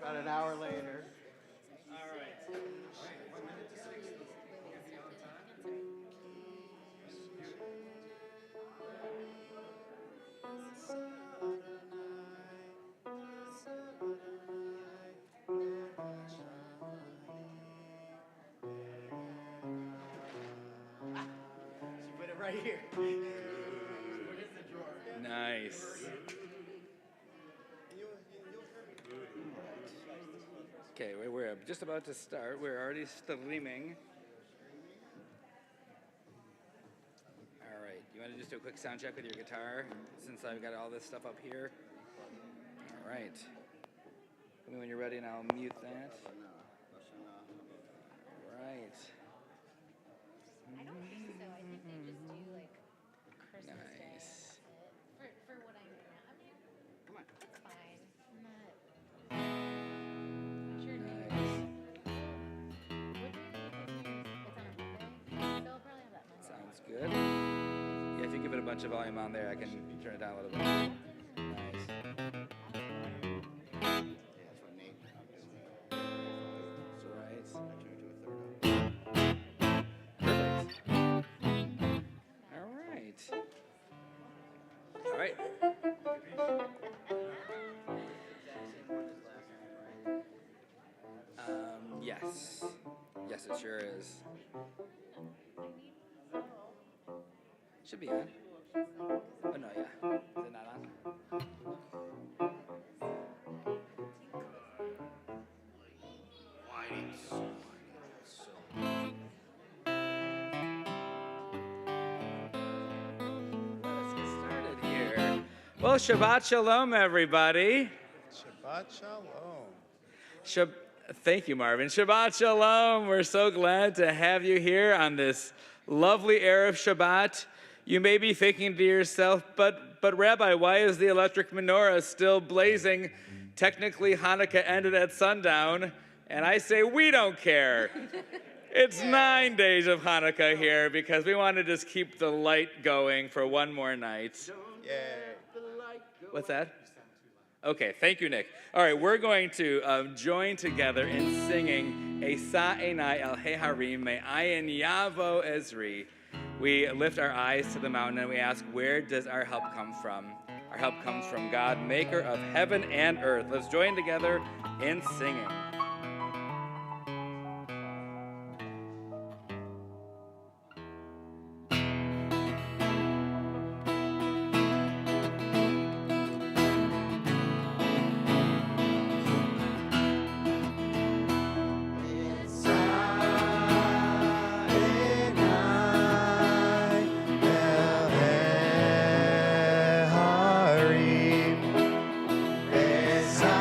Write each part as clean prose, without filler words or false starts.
About an hour later. All right. 1 minute to 6. We'll be on time. She put it right here. Put it in the drawer. Nice. Okay, we're just about to start. We're already streaming. All right. You want to just do a quick sound check with your guitar since I've got all this stuff up here? All right. Tell me when you're ready and I'll mute that. All right. I don't think so. I think they just do like Christmas Day. Nice. For what I know. I mean, Come on. it's fine. I'm not sure. Nice. It's on a Monday. They'll probably have that Monday. Sounds good. Yeah, if you give it a bunch of volume on there, I can turn it down a little bit. Nice. That's what Nate is. That's right. I turned to a third. Perfect. All right. All right. Yes. Yes, it sure is. Should be on. Oh, no, yeah. Is it not on? Let's get started here. Well, Shabbat Shalom, everybody. Shabbat Shalom. Thank you, Marvin. Shabbat Shalom. We're so glad to have you here on this lovely Erev Shabbat. You may be thinking to yourself, but Rabbi, why is the electric menorah still blazing? Technically, Hanukkah ended at sundown, and I say we don't care. It's 9 days of Hanukkah here because we want to just keep the light going for one more night. Yay. What's that? Okay, thank you, Nick. All right, we're going to join together in singing Esa Enai El Heharim Me'ayin Yavo Ezri. We lift our eyes to the mountain and we ask, where does our help come from? Our help comes from God, maker of heaven and earth. Let's join together in singing. Harim, Esa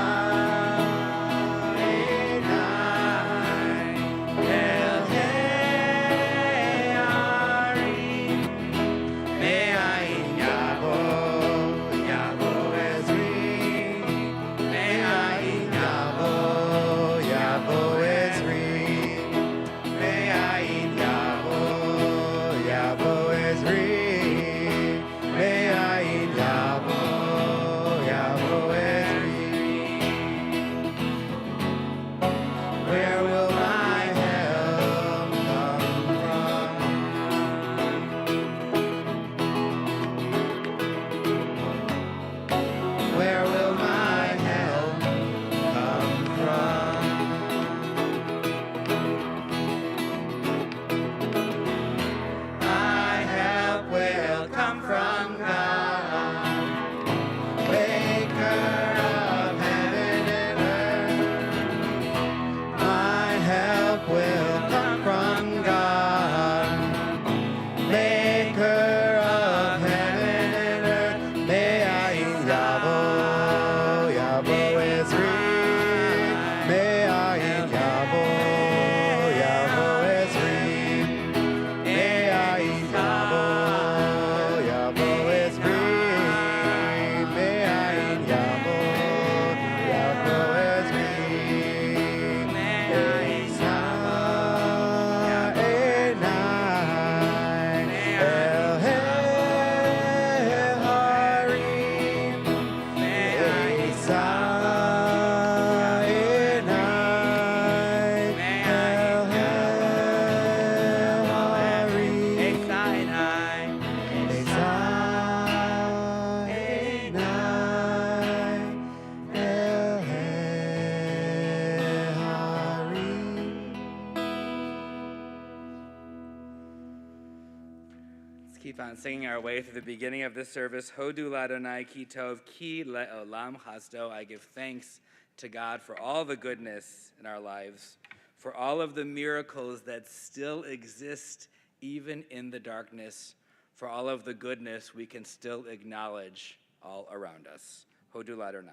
keep on singing our way through the beginning of this service. Hodu Ladonai ki tov ki le'olam chasdo. I give thanks to God for all the goodness in our lives, for all of the miracles that still exist even in the darkness, for all of the goodness we can still acknowledge all around us. Hodu Ladonai.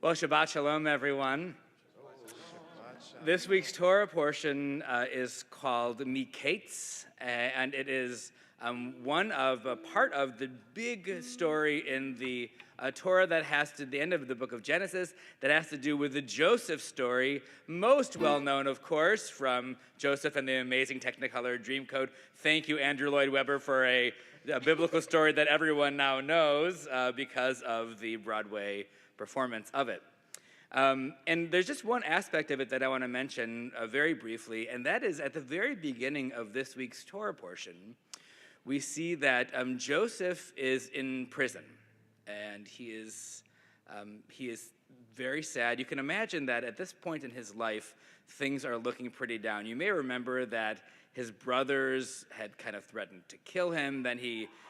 Well, Shabbat Shalom, everyone. This week's Torah portion is called Miketz, and it is part of the big story in the Torah that has to, the end of the book of Genesis, that has to do with the Joseph story, most well known, of course, from Joseph and the Amazing Technicolor Dreamcoat. Thank you, Andrew Lloyd Webber, for a biblical story that everyone now knows because of the Broadway performance of it. And there's just one aspect of it that I want to mention very briefly, and that is at the very beginning of this week's Torah portion, we see that Joseph is in prison, and he is very sad. You can imagine that at this point in his life, things are looking pretty down. You may remember that his brothers had kind of threatened to kill him. Then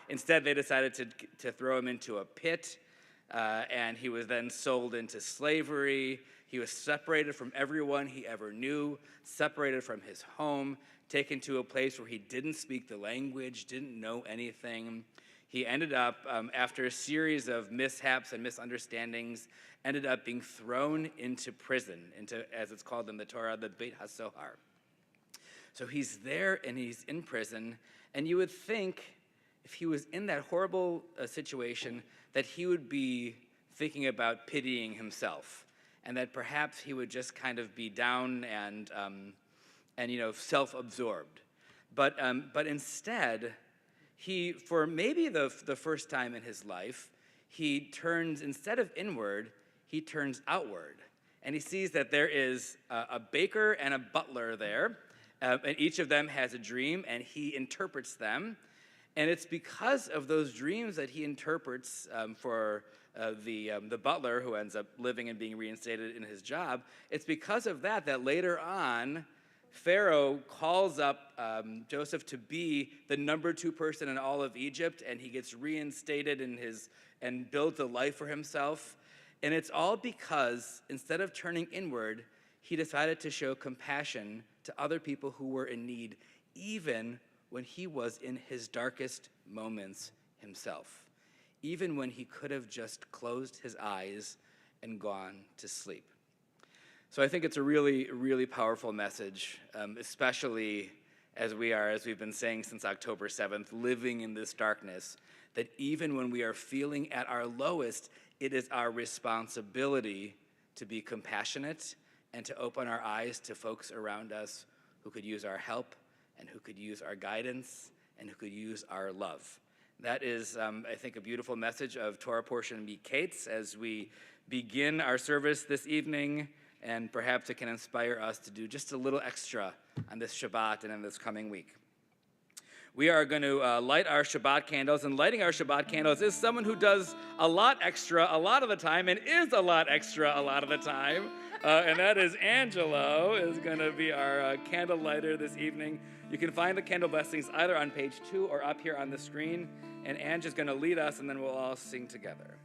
instead they decided to throw him into a pit. And he was then sold into slavery. He was separated from everyone he ever knew, separated from his home, taken to a place where he didn't speak the language, didn't know anything. He ended up, after a series of mishaps and misunderstandings, ended up being thrown into prison, into, as it's called in the Torah, the Beit HaSohar. So he's there and he's in prison, and you would think if he was in that horrible situation that he would be thinking about pitying himself, and that perhaps he would just kind of be down and self-absorbed. But instead, he, for maybe the first time in his life, he turns, instead of inward, he turns outward. And he sees that there is a baker and a butler there, and each of them has a dream, and he interprets them. And it's because of those dreams that he interprets for the butler, who ends up living and being reinstated in his job. It's because of that later on, Pharaoh calls up Joseph to be the number 2 person in all of Egypt, and he gets reinstated and builds a life for himself. And it's all because instead of turning inward, he decided to show compassion to other people who were in need, even when he was in his darkest moments himself, even when he could have just closed his eyes and gone to sleep. So I think it's a really, really powerful message, especially as we've been saying since October 7th, living in this darkness, that even when we are feeling at our lowest, it is our responsibility to be compassionate and to open our eyes to folks around us who could use our help and who could use our guidance and who could use our love. That is, I think, a beautiful message of Torah portion Miketz as we begin our service this evening, and perhaps it can inspire us to do just a little extra on this Shabbat and in this coming week. We are going to light our Shabbat candles, and lighting our Shabbat candles is someone who does a lot extra a lot of the time and is a lot extra a lot of the time, and that is Angelo is going to be our candle lighter this evening. You can find the candle blessings either on page 2 or up here on the screen, and Ange is going to lead us, and then we'll all sing together.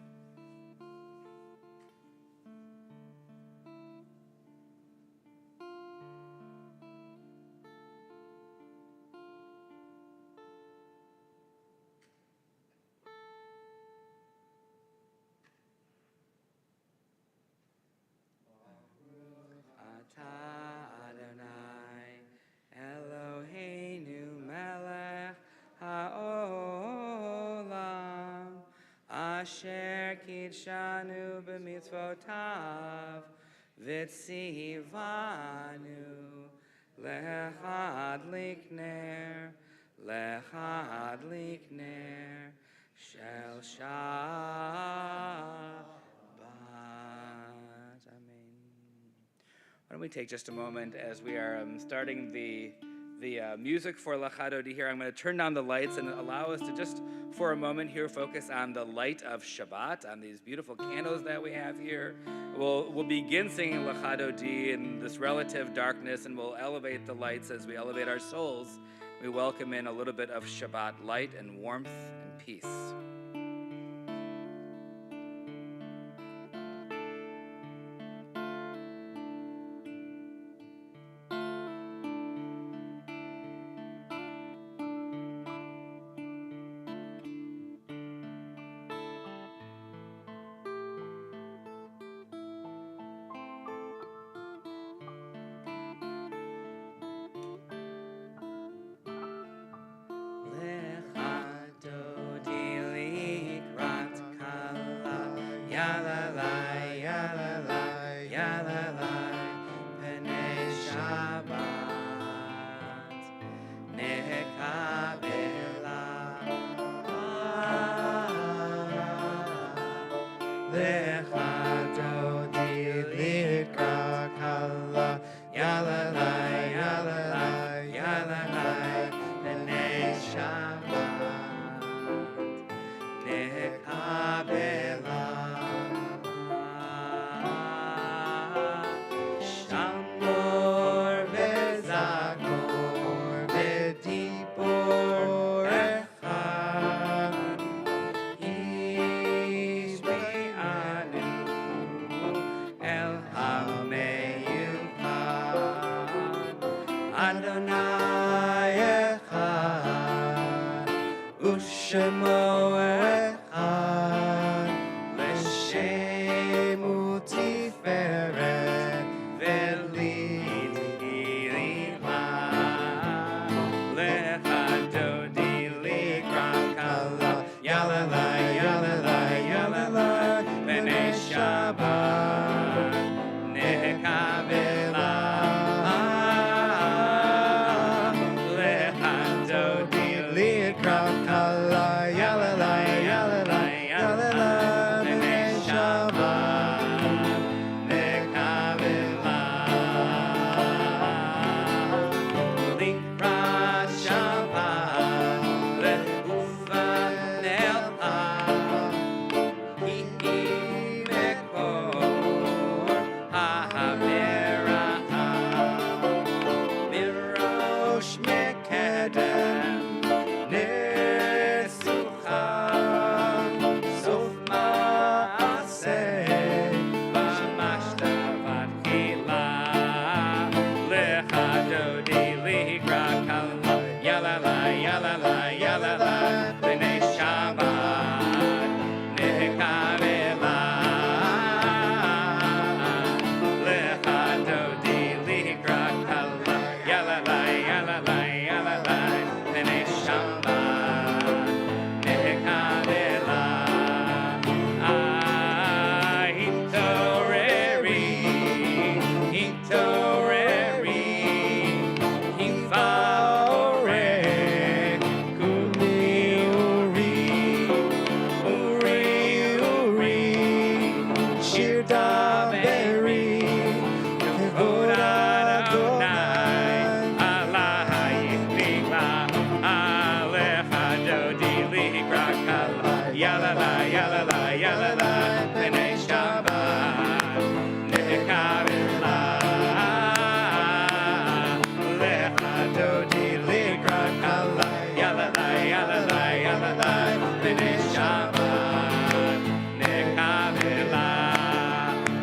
Asher kidshanu b'mitzvotav v'tzivanu lehadlik ner shel Shabbat. Amen. Why don't we take just a moment as we are starting the music for Lachadodi here. I'm going to turn down the lights and allow us to just for a moment here focus on the light of Shabbat, on these beautiful candles that we have here. We'll begin singing Lachadodi in this relative darkness, and we'll elevate the lights as we elevate our souls. We welcome in a little bit of Shabbat light and warmth and peace.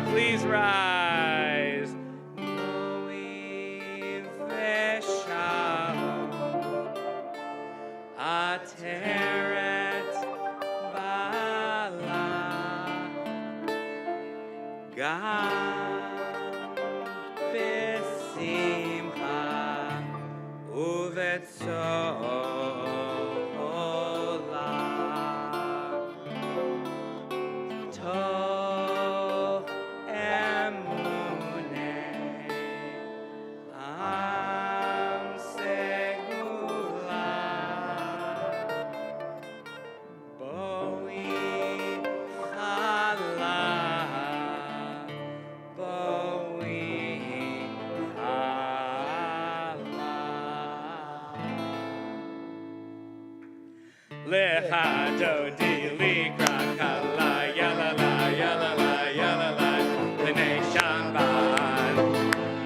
Please rise. Erev Shabbat Ateret Bala Gam Besimcha Uvetzola Tov Emuneh Am Segula Boi Hala Boi Hala Lecha Dodi Likra Kala Yalala Yalala Yalala L'nei Shabbat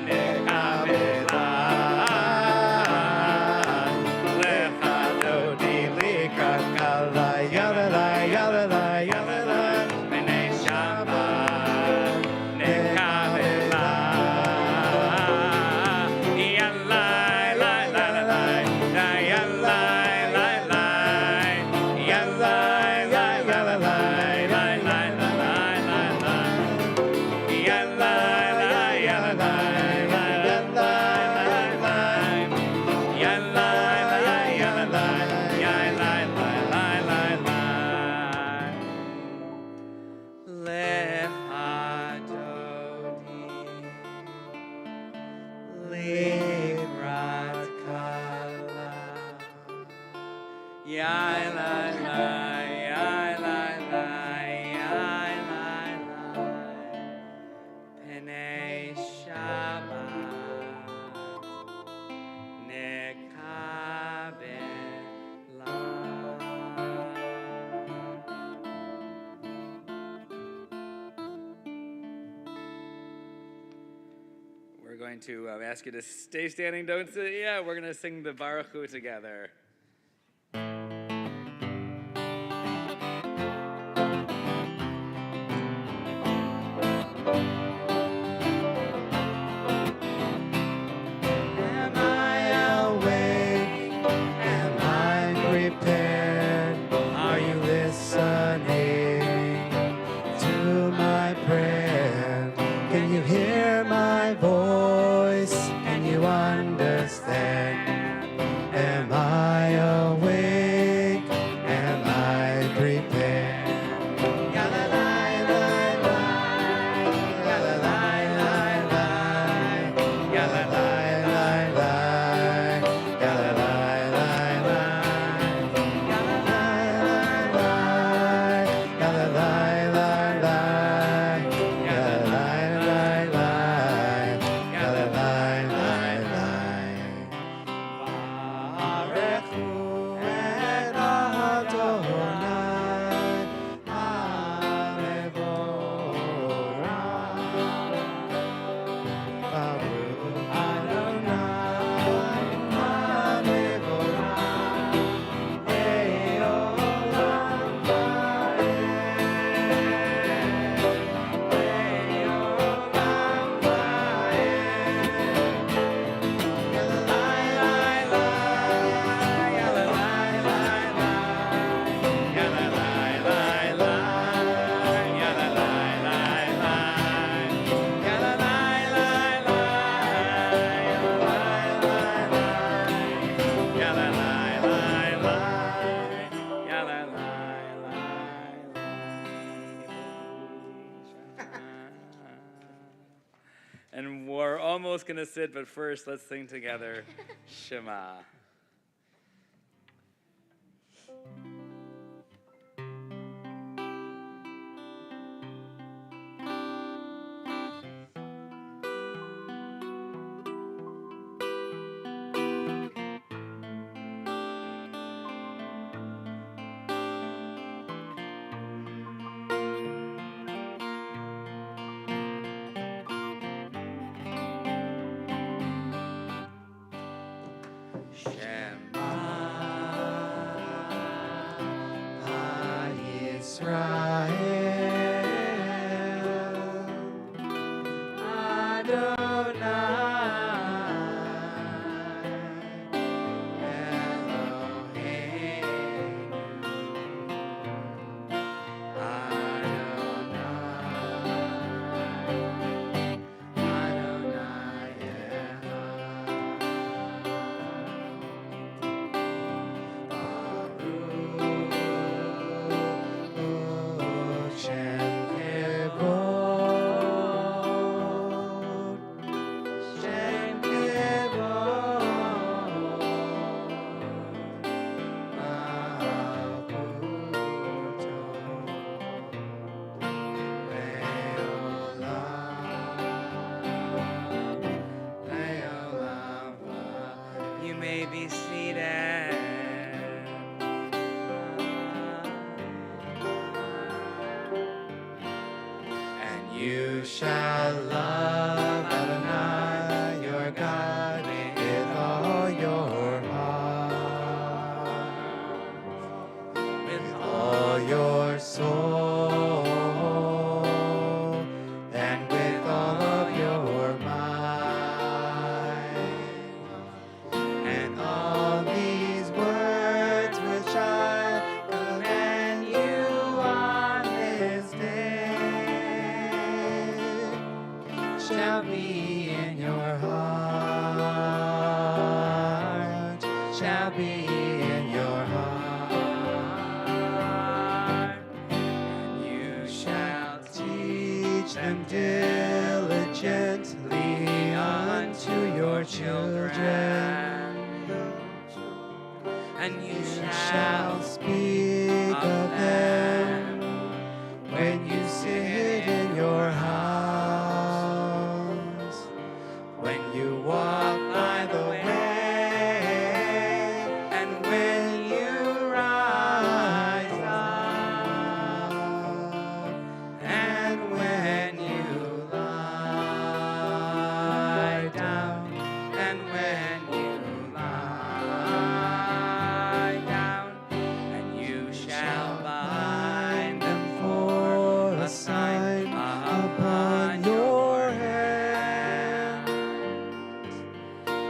Nekabela Lecha Dodi Likra Kala Yalala Yalala Yalala L'nei Shabbat Nekabela Yalai lai lai lai lai yalai lai lai yalai lai yalai lai lai lai lai lai yalai lai yalai lai lai yalai lai yalai lai yalai lai lai Lehadodi Librat Kala Yai lai lai yai lai lai yai lai lai Penei Shabbat Nekabela. We're going to ask you to stay standing. Don't sit. Yeah, we're going to sing the Baruch Hu together. Am I awake? Am I prepared? Are you listening to my prayer? Can you hear my voice? Can you understand? Am I awake? Am I prepared? And we're almost going to sit, but first let's sing together Shema. You shall love Adonai, your God, with all your heart, with all your soul, and with all of your mind. And all these words which I command you on this day shall be in your heart, shall be in your heart. And you shall teach them diligently unto your children. And you shall speak of them when you sit in your house, when you walk by the way, and when you rise up, and when you lie down, and when you lie down, and you shall bind them for a sign upon your hand,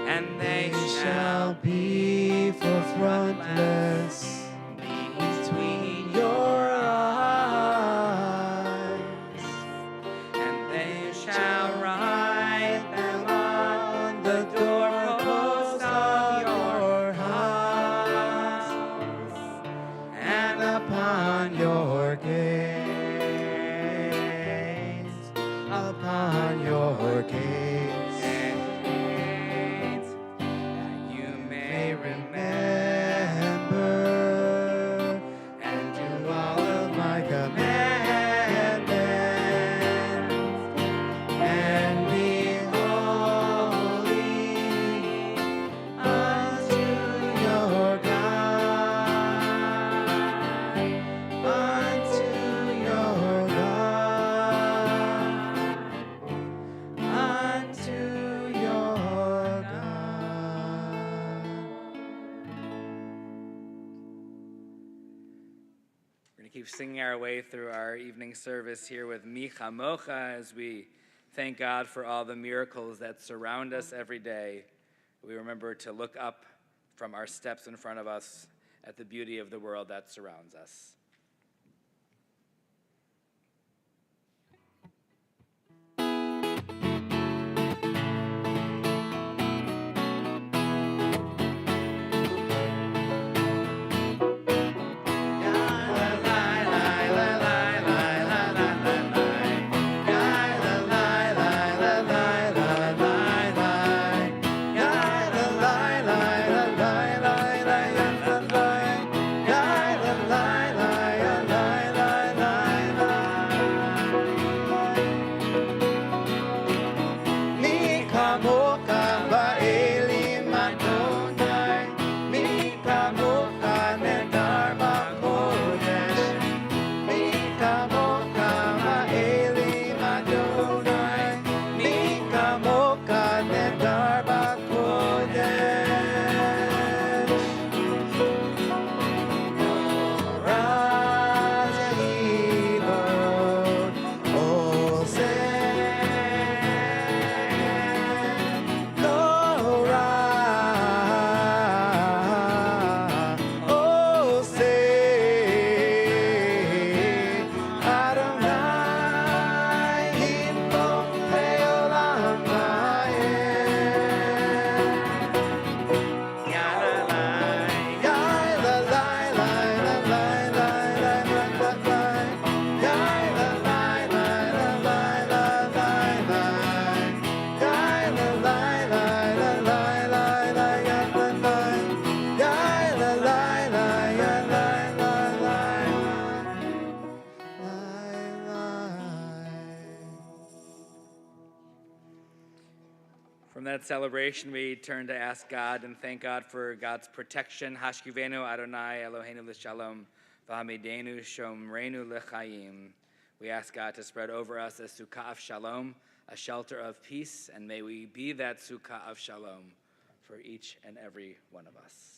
and they shall be for frontlets between your eyes, and they shall write them on the doorpost of your house and upon your gates, upon your gates, that you may remember and do all of my commandments, and be holy unto your God, unto your God, unto your God. We're going to keep singing our way through our evening service here with Mi Chamocha as we thank God for all the miracles that surround us every day. We remember to look up from our steps in front of us at the beauty of the world that surrounds us. From that celebration, we turn to ask God and thank God for God's protection. Hashkivenu Adonai Eloheinu l'shalom, v'hamidenu shomreinu l'chaim. We ask God to spread over us a sukkah of shalom, a shelter of peace, and may we be that sukkah of shalom for each and every one of us.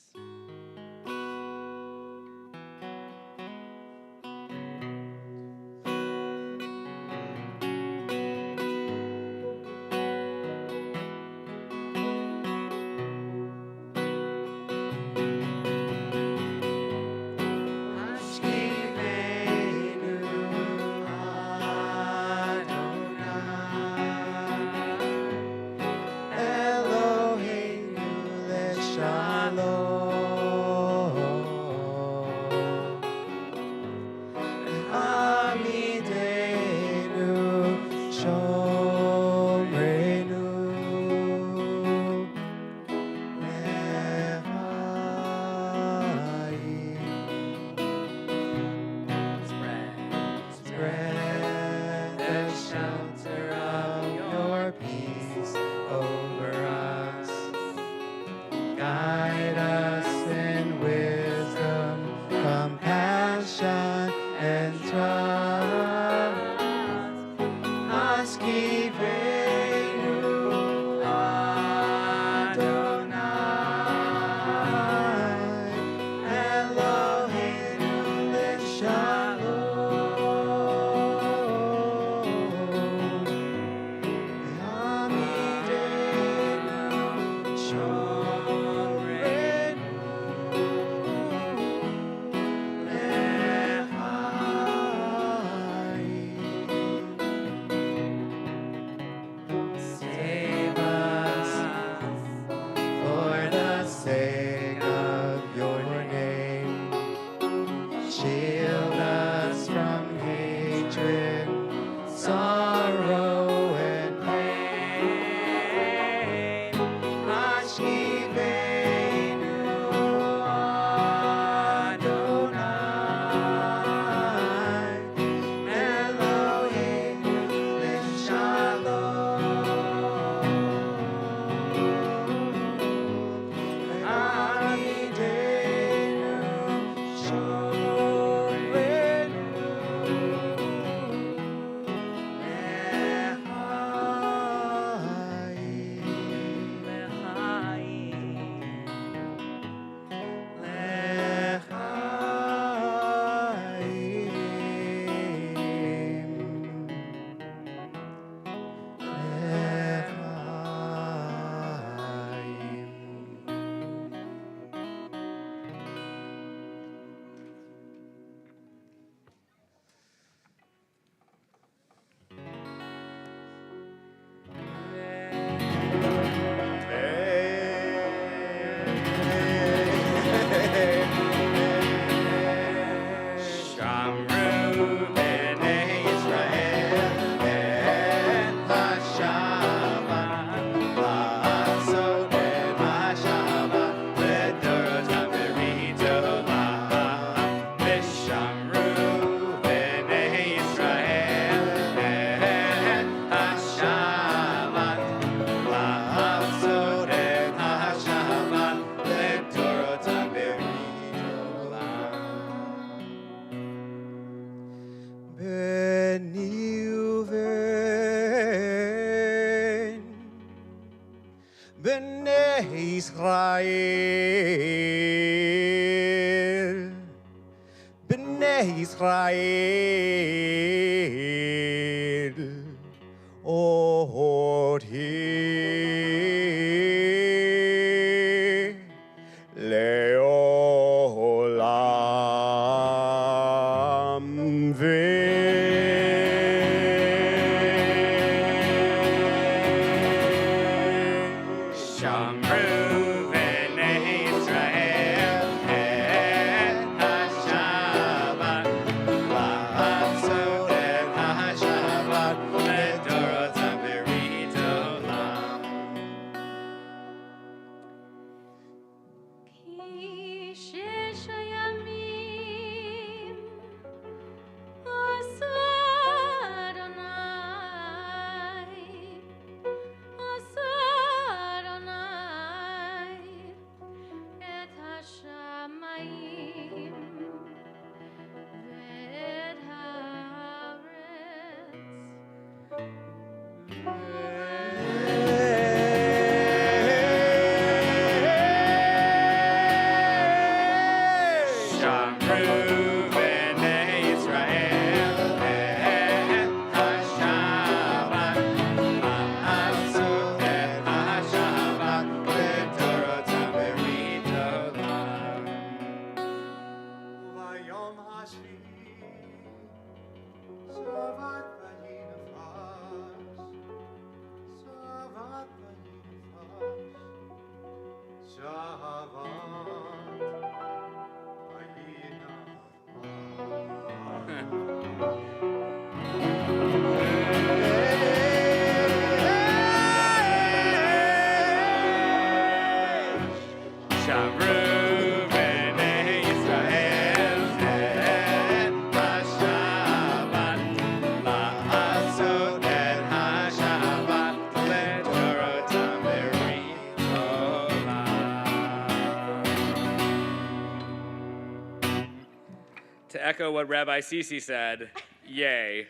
To echo what Rabbi Sisi said, yay.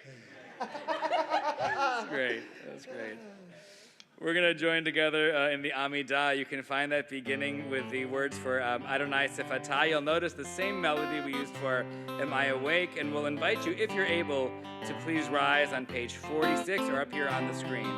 That's great. That's great. We're going to join together in the Amidah. You can find that beginning with the words for Adonai Sifatah. You'll notice the same melody we used for Am I Awake? And we'll invite you, if you're able, to please rise on page 46 or up here on the screen.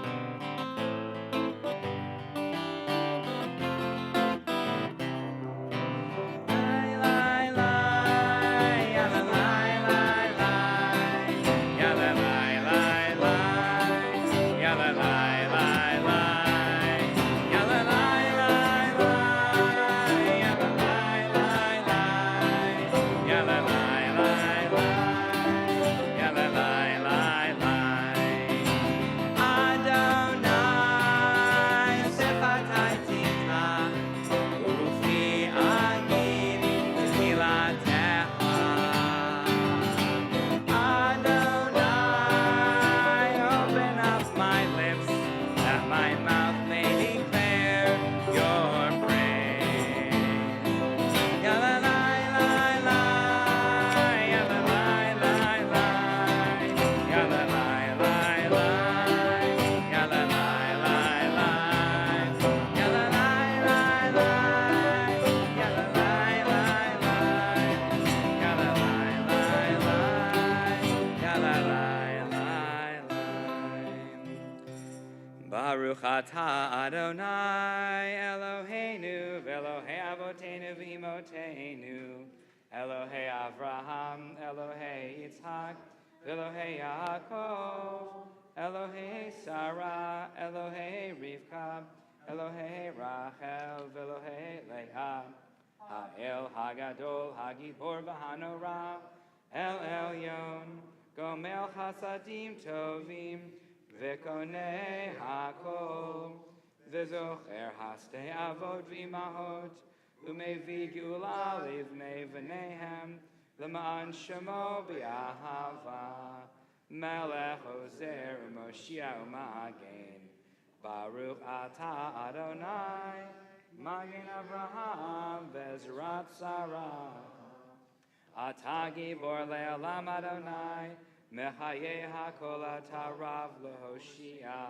Baruch atah Adonai Eloheinu v'Elohei Avotenu v'Imotenu Elohei Avraham Elohei Yitzhak v'Elohei Yaakov Elohei Sarah Elohei Rivka Elohei Rachel v'Elohei Leah Ha'el Hagadol Hagibor v'Hanorah El Elyon Gomel Chasadim Tovim V'konei hakol, v'zocher hastei avot v'imahot, u'mevi geula livnei v'nehem, l'ma'an shemo b'yahava, melech ozer u'moshia u'magen, Baruch atah Adonai, magen Avraham v'ezrat Sarah, atah gibor le'olam Adonai, Mechaye hakol atarav lehoshia,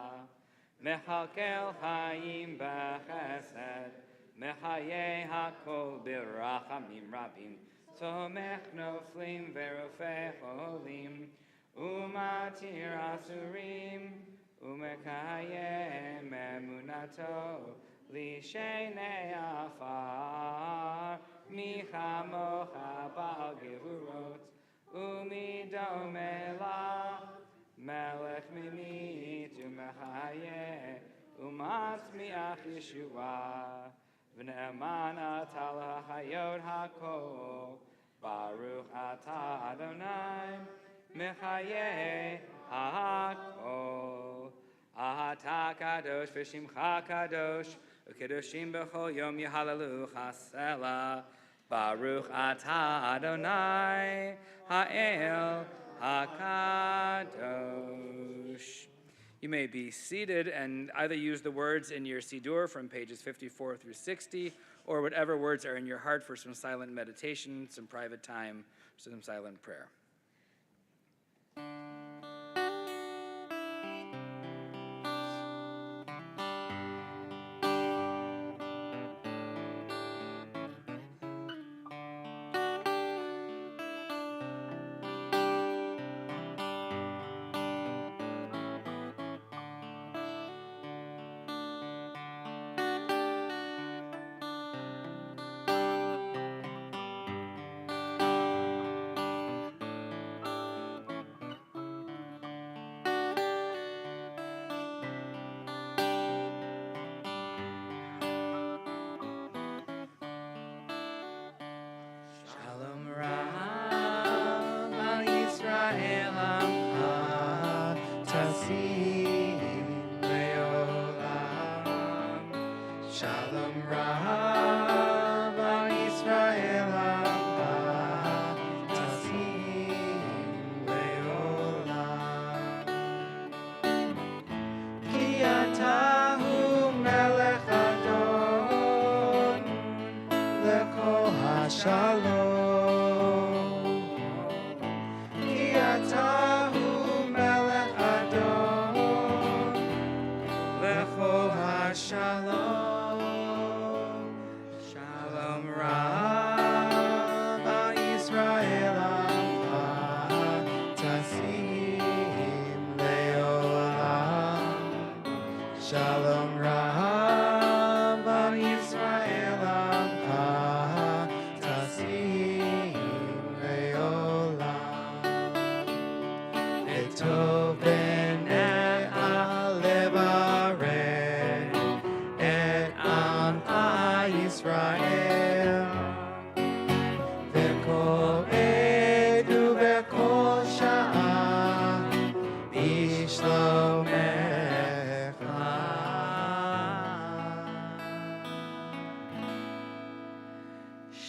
Mechalkel hayim b'chesed, Mechaye hakol b'rachamim rabim, Tomech noflim v'rofei cholim, Umatir asurim, Umekayem emunato, Lishenei afar, Michamocha ba'al gevurot, Umidome melech mimit u'mechaye u'matzmiach Yeshua v'ne'eman atah l'hayot hakol Baruch atah Adonai mechaye hakol Atah kadosh v'shimcha kadosh u'kedoshim b'chol yom yehalelucha selah Baruch atah Adonai Ha'el HaKadosh. You may be seated and either use the words in your Siddur from pages 54 through 60, or whatever words are in your heart for some silent meditation, some private time, some silent prayer. Shalom Rav Am Yisrael Amcha Tasim Leolam Etov B'nei Alev Aren Et Amcha Yisrael V'kol Edu V'kol Sha'a Bishlomecha.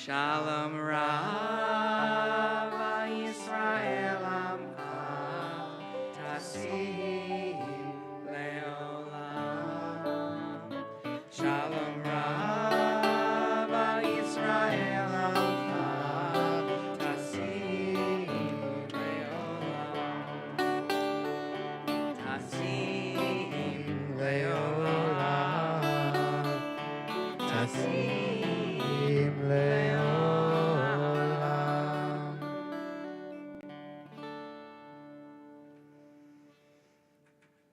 Shalom Rav Yisrael Amcha Tasim Leolam Shalom Rav Yisrael Amcha Tasim Leolam Tasim Leolam Tasim Leolam.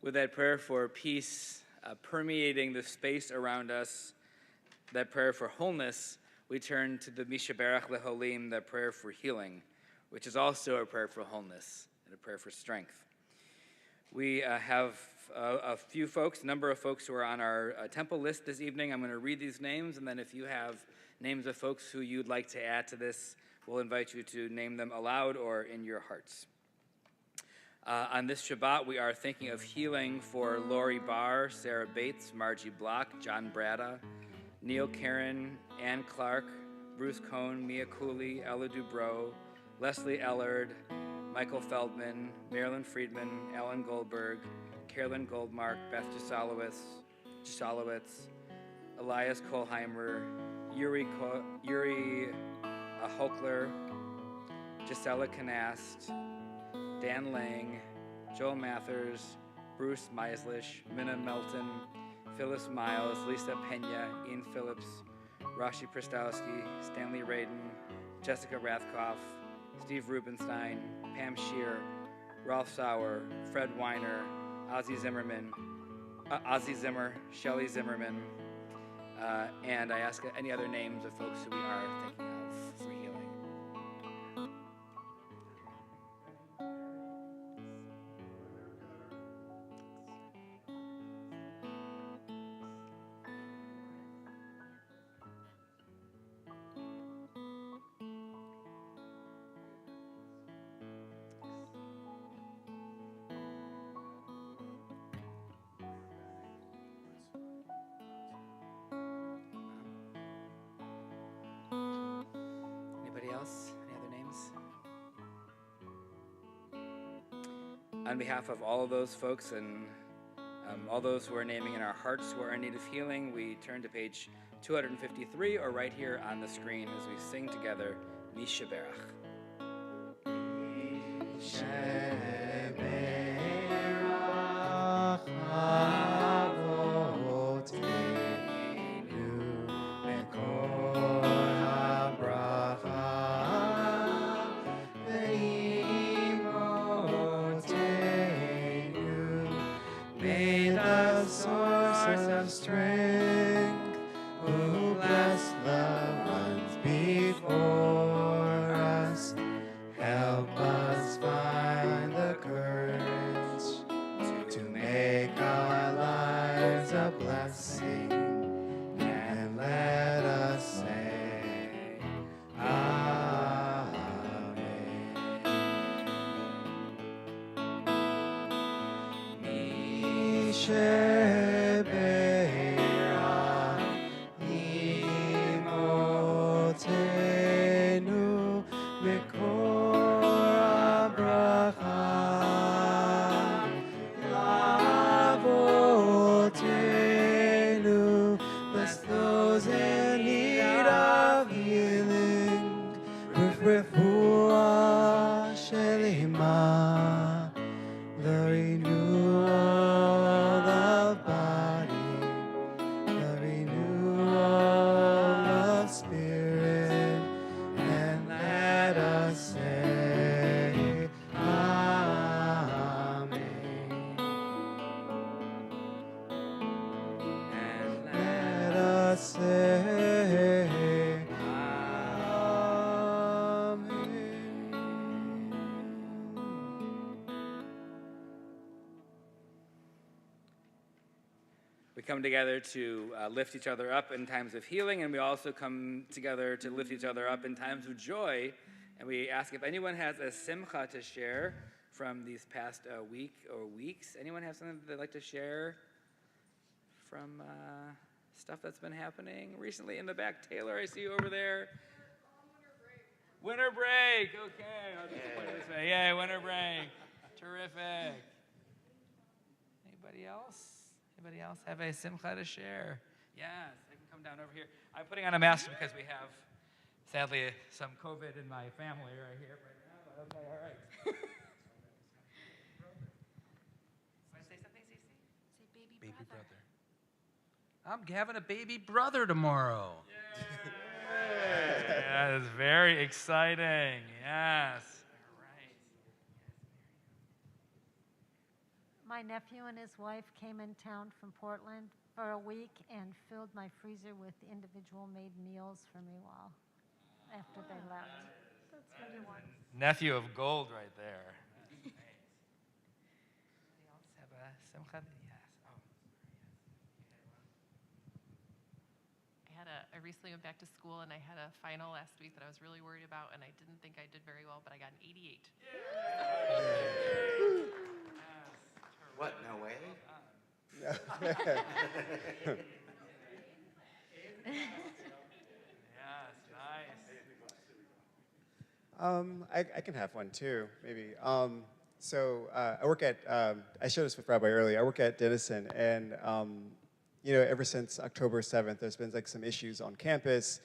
With that prayer for peace permeating the space around us, that prayer for wholeness, we turn to the Mishaberach Leholim, that prayer for healing, which is also a prayer for wholeness and a prayer for strength. We have a number of folks who are on our temple list this evening. I'm going to read these names, and then if you have names of folks who you'd like to add to this, we'll invite you to name them aloud or in your hearts. On this Shabbat, we are thinking of healing for Lori Barr, Sarah Bates, Margie Block, John Brada, Neil Karen, Ann Clark, Bruce Cohn, Mia Cooley, Ella Dubrow, Leslie Ellard, Michael Feldman, Marilyn Friedman, Ellen Goldberg, Carolyn Goldmark, Beth Jasalowitz, Elias Kohlheimer, Yuri Hochler, Gisela Canast, Dan Lang, Joel Mathers, Bruce Meislish, Minna Melton, Phyllis Miles, Lisa Pena, Ian Phillips, Rashi Pristowski, Stanley Radin, Jessica Rathkoff, Steve Rubenstein, Pam Shear, Ralph Sauer, Fred Weiner, Ozzy Zimmer, Shelley Zimmerman, and I ask any other names of folks who we are thinking of for healing. Anybody else? Any other names? On behalf of all of those folks and all those who are naming in our hearts who are in need of healing, we turn to page 253 or right here on the screen as we sing together, Mishaberach. Mishaberach Avotenu Mekor HaBracha Ve'imotenu. May the source of strength, who bless loved ones before us, help us find the courage to make our lives a blessing, and let us say, Amen. Mishaberach Imotenu Mekor HaBracha Avotenu. Bless those in need of healing with refuah shelema, the renewal of body, the renewal of spirit, and let us say, Amen. We come together to lift each other up in times of healing, and we also come together to lift each other up in times of joy. And we ask if anyone has a simcha to share from these past week or weeks. Anyone have something that they'd like to share from stuff that's been happening recently? In the back, Taylor, I see you over there. Winter break. Okay, I'll just point it this way. Yay, winter break. Terrific. Anybody else? Anybody else have a simcha to share? Yes, I can come down over here. I'm putting on a mask because we have, sadly, some COVID in my family right here right now. But okay, all right. Want to say something, Cece? Say baby brother. I'm having a baby brother tomorrow. Yeah, it's very exciting. Yes. All right. My nephew and his wife came in town from Portland for a week and filled my freezer with individual made meals for me after they left. That's really wonderful. Nephew of gold right there. That's nice. Anybody else have a simcha? Yes. Oh. I recently went back to school and I had a final last week that I was really worried about and I didn't think I did very well, but I got an 88. What? No way? Yes, nice. I can have one too, maybe. So I work at, I shared this with Rabbi earlier, I work at Denison, and ever since October 7th, there's been like some issues on campus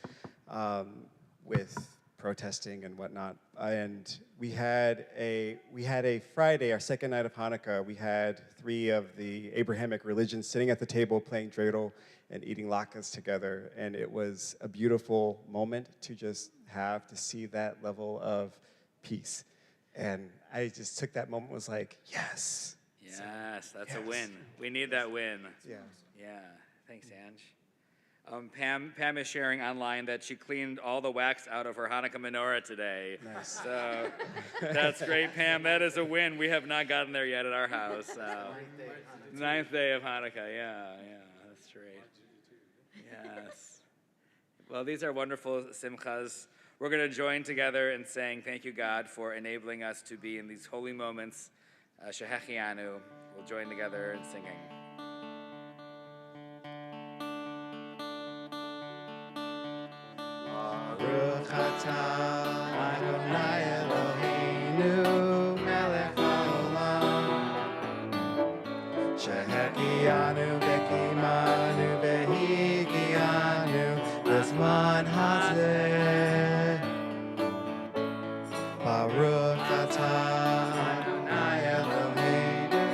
with protesting and whatnot. And we had a Friday, our second night of Hanukkah, we had 3 of the Abrahamic religions sitting at the table playing dreidel and eating latkes together. And it was a beautiful moment to just have to see that level of peace. And I just took that moment, was like, yes. Yes, that's Yes. a win. We need that win. Yeah. Yeah, thanks, Ange. Pam is sharing online that she cleaned all the wax out of her Hanukkah menorah today. Nice. So that's great, Pam. That is a win. We have not gotten there yet at our house. So. Ninth day of Hanukkah. Yeah, that's great. Yes. Well, these are wonderful simchas. We're going to join together in saying thank you, God, for enabling us to be in these holy moments. Shehechianu. We'll join together in singing. Baruch atah Adonai Eloheinu melech haolam shehechianu v'kimanu v'higianu l'zman hazeh. Baruch atah Adonai Eloheinu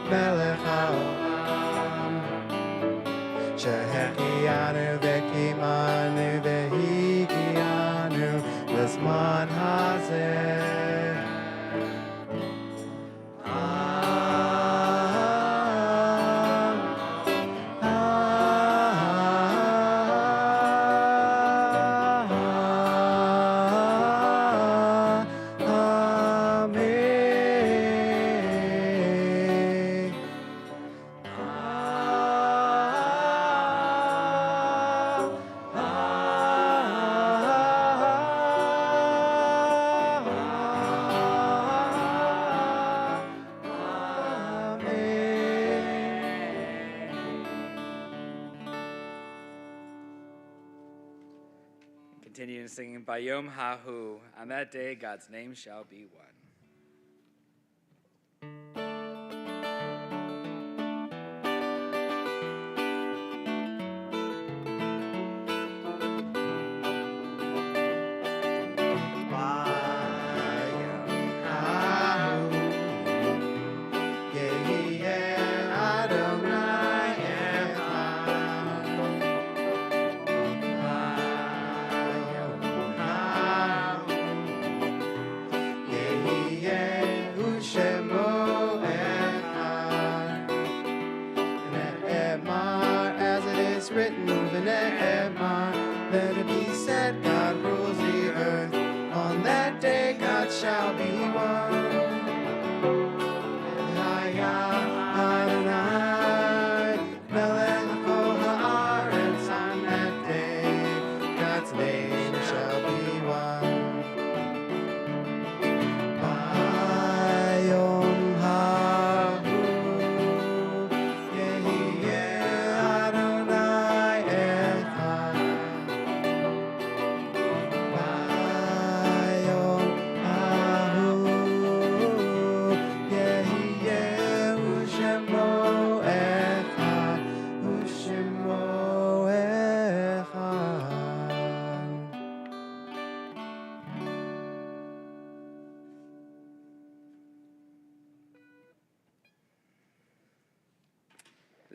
melech haolam shehechianu v'kimanu v'higianu l'zman hazeh. Continue singing Bayom Hahu. On that day, God's name shall be one. Written, let it be said, God rules the earth. On that day, God shall be one. Adonai, Melech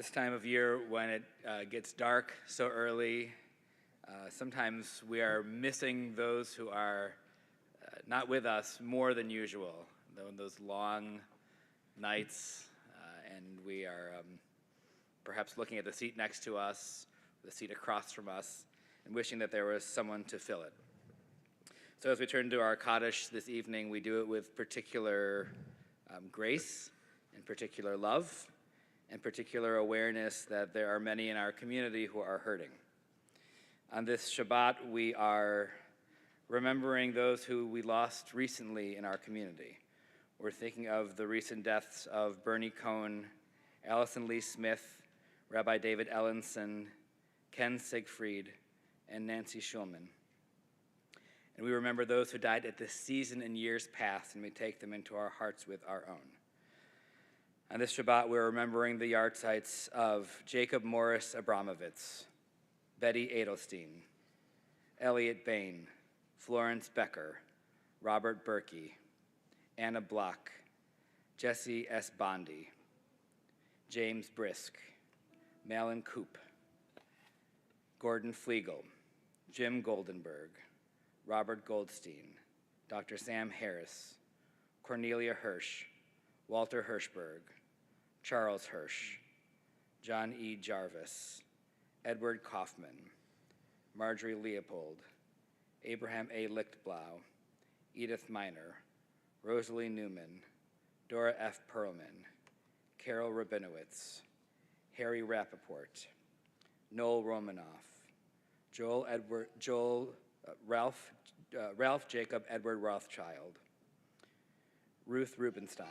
This time of year when it gets dark so early, sometimes we are missing those who are not with us more than usual. Those long nights, and we are perhaps looking at the seat next to us, the seat across from us, and wishing that there was someone to fill it. So as we turn to our Kaddish this evening, we do it with particular grace and particular love and particular awareness that there are many in our community who are hurting. On this Shabbat, we are remembering those who we lost recently in our community. We're thinking of the recent deaths of Bernie Cohn, Allison Lee Smith, Rabbi David Ellenson, Ken Siegfried, and Nancy Schulman. And we remember those who died at this season in years past, and we take them into our hearts with our own. On this Shabbat, we're remembering the yahrzeits of Jacob Morris Abramovitz, Betty Edelstein, Elliot Bain, Florence Becker, Robert Berkey, Anna Block, Jesse S. Bondi, James Brisk, Malin Coop, Gordon Flegel, Jim Goldenberg, Robert Goldstein, Dr. Sam Harris, Cornelia Hirsch, Walter Hirschberg, Charles Hirsch, John E. Jarvis, Edward Kaufman, Marjorie Leopold, Abraham A. Lichtblau, Edith Miner, Rosalie Newman, Dora F. Perlman, Carol Rabinowitz, Harry Rappaport, Noel Romanoff, Ralph Jacob Edward Rothschild, Ruth Rubenstein,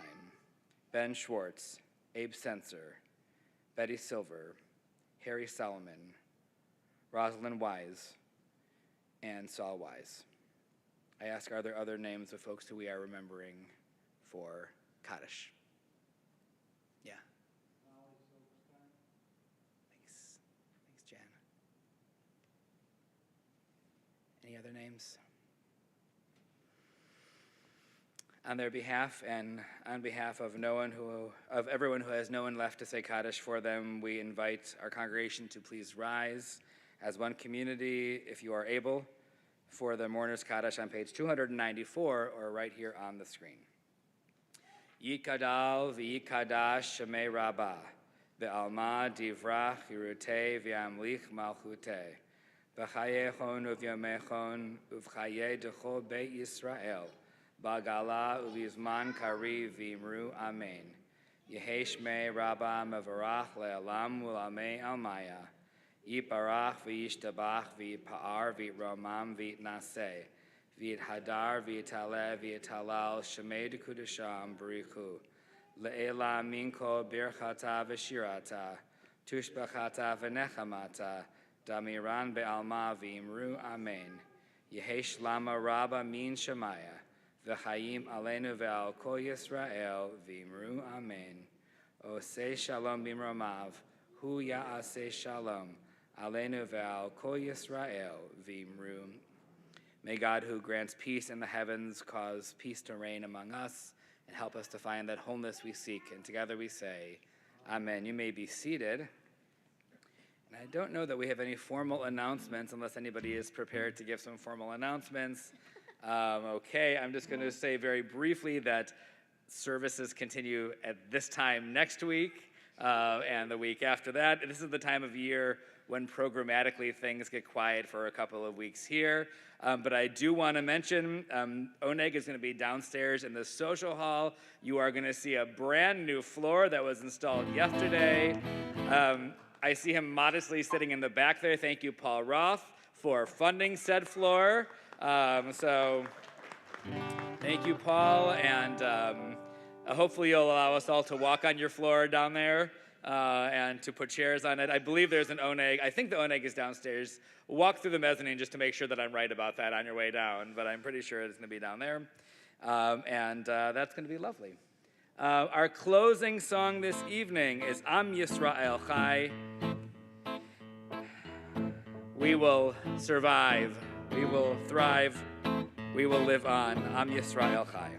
Ben Schwartz, Abe Sensor, Betty Silver, Harry Solomon, Rosalind Wise, and Saul Wise. I ask, are there other names of folks who we are remembering for Kaddish? Yeah. Thanks. Thanks, Jan. Any other names? On their behalf and on behalf of everyone who has no one left to say Kaddish for them, we invite our congregation to please rise as one community, if you are able, for the Mourner's Kaddish on page 294 or right here on the screen. Yikadal v'yikadash shemei rabbah, ve'alma divrach yirutei v'yamlich malchutei, v'chayechon uvyamechon uvchaye dechol beit Yisrael, Bagala uvizman kari v'imru amen. Yehi shmei rabbah mevarach le'alam u'lamei almaya. Yiparach v'yishtabach v'yipa'ar v'yiromam v'yitnaseh. V'yithadar v'yitaleh v'yitalal shemei dekudasham barichu. Le'ela minko birchata v'shirata. Tushbachata v'nechamata. Damiran be'alma v'imru amen. Yehi shlama rabbah min shemaya. V'chayim aleinu ve'al kol Yisrael v'imru amen. Oseh shalom b'imromav, hu ya'aseh shalom, aleinu ve'al kol Yisrael v'imru. May God, who grants peace in the heavens, cause peace to reign among us and help us to find that wholeness we seek. And together we say, amen. You may be seated. And I don't know that we have any formal announcements unless anybody is prepared to give some formal announcements. Okay, I'm just going to say very briefly that services continue at this time next week and the week after that. This is the time of year when programmatically things get quiet for a couple of weeks here. But I do want to mention Oneg is going to be downstairs in the social hall. You are going to see a brand new floor that was installed yesterday. I see him modestly sitting in the back there. Thank you, Paul Roth, for funding said floor. So thank you, Paul, and hopefully you'll allow us all to walk on your floor down there and to put chairs on it. I believe there's an Oneg. I think the Oneg is downstairs. Walk through the mezzanine just to make sure that I'm right about that on your way down, but I'm pretty sure it's going to be down there, and that's going to be lovely. Our closing song this evening is Am Yisrael Chai. We will survive. We will thrive. We will live on. Am Yisrael Chai.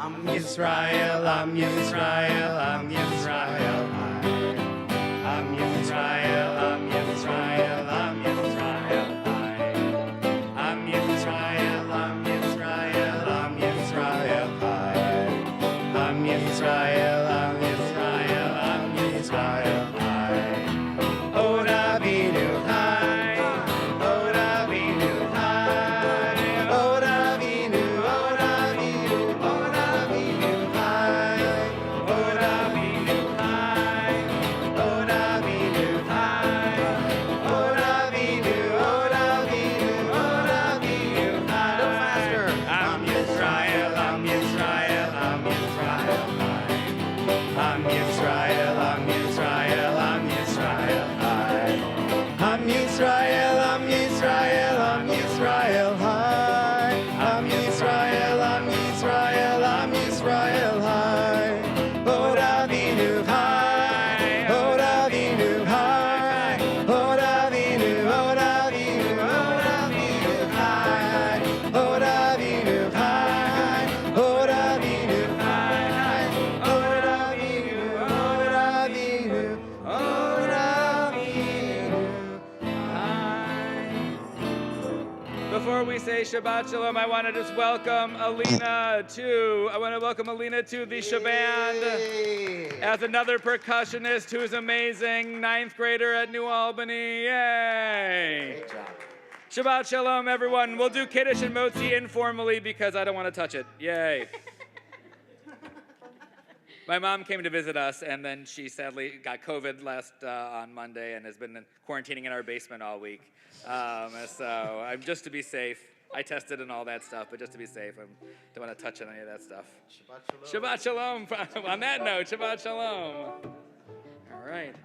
Am Yisrael, Am Yisrael, Am Yisrael. Am Yisrael, Am Yisrael, Am Yisrael. Am Yisrael, Am Yisrael, Am Yisrael. Am Yisrael, Am Yisrael, Am Yisrael. Od Avinu Chai, Od Avinu Chai, Od Avinu, Od Avinu, Od Avinu Chai, Od Avinu Chai, Od Avinu Chai, Od Avinu, Od Avinu, Od Avinu Chai. No faster. Am Yisrael, Am Yisrael, Am Yisrael. Am Yisrael, Am Yisrael, Am Yisrael. Am Yisrael, Am Yisrael, Am Yisrael. Am Yisrael, Am Yisrael, Am Yisrael. Od Avinu Chai, Od Avinu Chai, Od Avinu, Od Avinu, Od Avinu Chai, Od Avinu Chai, Od Avinu Chai, Od Avinu, Od Avinu, Od Avinu. Before we say Shabbat Shalom, I want to just welcome Alina to the Shaband as another percussionist who's amazing, 9th grader at New Albany. Yay! Great job. Shabbat Shalom, everyone. We'll do Kiddush and Motzi informally because I don't want to touch it. Yay. My mom came to visit us, and then she sadly got COVID on Monday and has been quarantining in our basement all week. So I'm just to be safe. I tested and all that stuff, but just to be safe, I don't want to touch any of that stuff. Shabbat Shalom. Shabbat Shalom. On that note, Shabbat Shalom. All right.